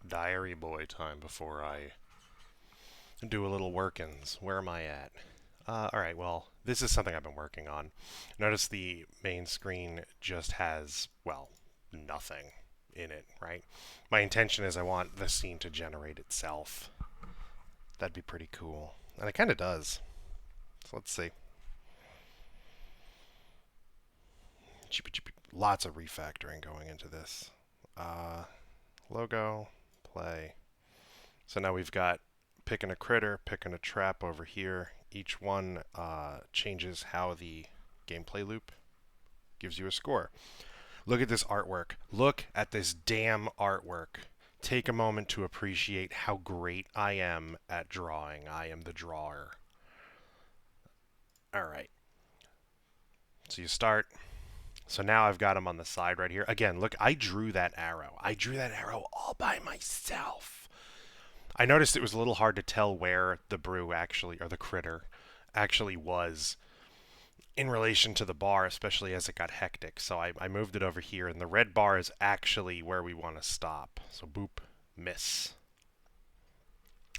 diary boy time before I do a little workins. Where am I at? Alright, well, this is something I've been working on. Notice the main screen just has, well, nothing in it, right? My intention is I want the scene to generate itself. That'd be pretty cool. And it kind of does. So let's see. Lots of refactoring going into this. Logo, play. So now we've got picking a critter, picking a trap over here. Each one changes how the gameplay loop gives you a score. Look at this artwork. Look at this damn artwork. Take a moment to appreciate how great I am at drawing. I am the drawer. Alright. So you start. So now I've got them on the side right here. Again, look, I drew that arrow. I drew that arrow all by myself. I noticed it was a little hard to tell where the brew actually, or the critter, actually was in relation to the bar, especially as it got hectic. So I moved it over here, and the red bar is actually where we want to stop. So boop, miss.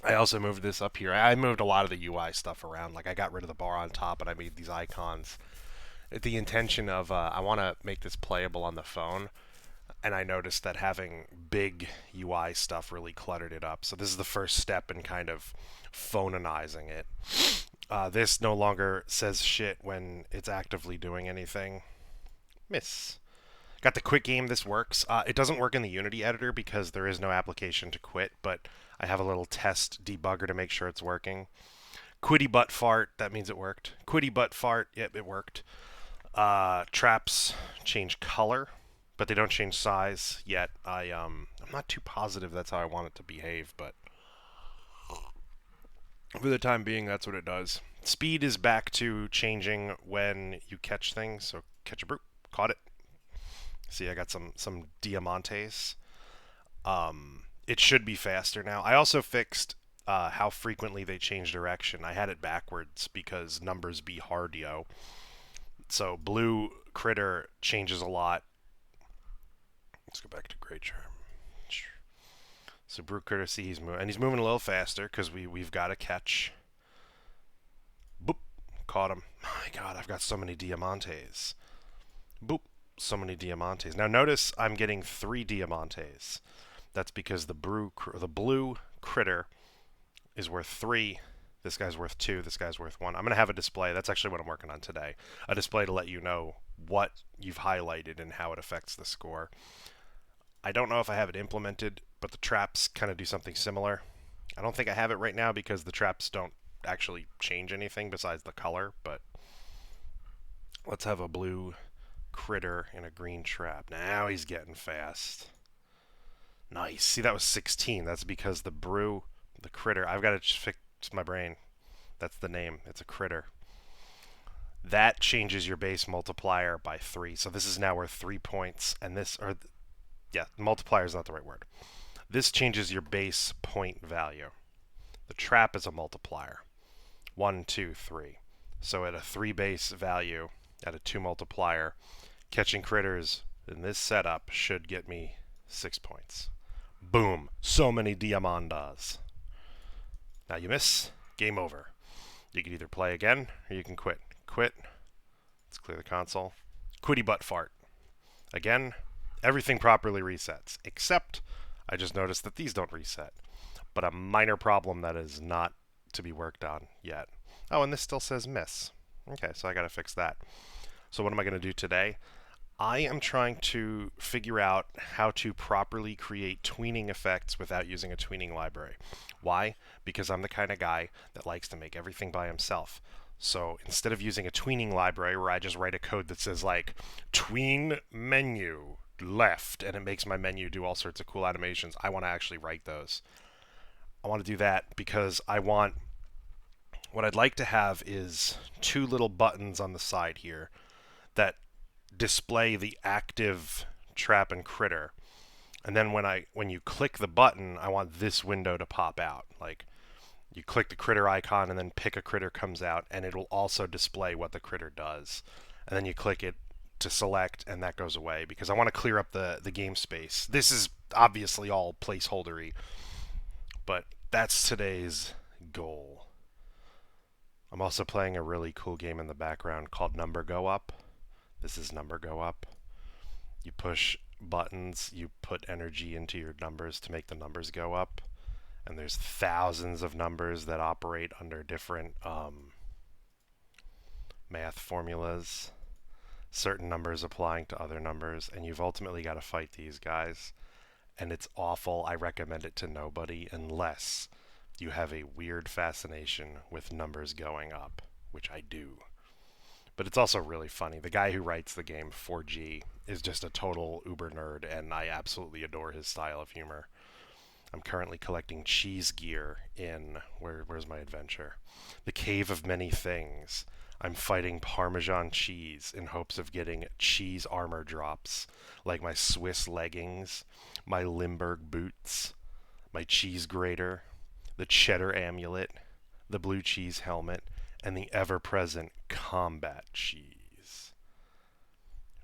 I also moved this up here. I moved a lot of the UI stuff around. Like I got rid of the bar on top, and I made these icons. The intention of I want to make this playable on the phone, and I noticed that having big UI stuff really cluttered it up. So this is the first step in kind of phonenizing it. This no longer says shit when it's actively doing anything. Miss. Got the quick game. This works. It doesn't work in the Unity editor because there is no application to quit, but I have a little test debugger to make sure it's working. Quitty butt fart. That means it worked. Quitty butt fart. Yep, it worked. Traps change color, but they don't change size yet. I'm not too positive that's how I want it to behave, but for the time being, that's what it does. Speed is back to changing when you catch things. So catch a brute, caught it. See, I got some diamantes. It should be faster now. I also fixed how frequently they change direction. I had it backwards because numbers be hard, yo. So blue critter changes a lot. Let's go back to gray charm. So blue critter, see he's moving, and he's moving a little faster because we've got a catch. Boop, caught him. My God, I've got so many diamantes. Boop, so many diamantes. Now notice I'm getting 3 diamantes. That's because the blue critter is worth 3. This guy's worth 2, this guy's worth 1. I'm going to have a display. That's actually what I'm working on today. A display to let you know what you've highlighted and how it affects the score. I don't know if I have it implemented, but the traps kind of do something similar. I don't think I have it right now because the traps don't actually change anything besides the color, but let's have a blue critter and a green trap. Now he's getting fast. Nice. See, that was 16. That's because the critter, I've got to just fix my brain. That's the name. It's a critter. That changes your base multiplier by 3. So this is now worth 3 points, and multiplier is not the right word. This changes your base point value. The trap is a multiplier. 1, 2, 3. So at a 3 base value, at a 2 multiplier, catching critters in this setup should get me 6 points. Boom. So many diamandas. Now you miss, game over. You can either play again, or you can quit. Quit. Let's clear the console. Quitty butt fart. Again, everything properly resets, except I just noticed that these don't reset. But a minor problem that is not to be worked on yet. Oh, and this still says miss. Okay, so I gotta fix that. So what am I gonna do today? I am trying to figure out how to properly create tweening effects without using a tweening library. Why? Because I'm the kind of guy that likes to make everything by himself. So instead of using a tweening library where I just write a code that says like tween menu left and it makes my menu do all sorts of cool animations, I want to actually write those. I want to do that because what I'd like to have is 2 little buttons on the side here that display the active trap and critter, and then when you click the button, I want this window to pop out. Like you click the critter icon and then pick a critter comes out, and it will also display what the critter does, and then you click it to select and that goes away because I want to clear up the game space. This is obviously all placeholdery, but that's today's goal. I'm also playing a really cool game in the background called Number Go Up. This is Number Go Up. You push buttons, you put energy into your numbers to make the numbers go up, and there's thousands of numbers that operate under different math formulas, certain numbers applying to other numbers, and you've ultimately got to fight these guys. And it's awful. I recommend it to nobody unless you have a weird fascination with numbers going up, which I do. But it's also really funny. The guy who writes the game, 4G, is just a total uber nerd, and I absolutely adore his style of humor. I'm currently collecting cheese gear in where's my adventure? The Cave of Many Things. I'm fighting Parmesan cheese in hopes of getting cheese armor drops, like my Swiss leggings, my Limburg boots, my cheese grater, the cheddar amulet, the blue cheese helmet, and the ever-present combat cheese.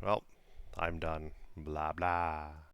Well, I'm done. Blah blah.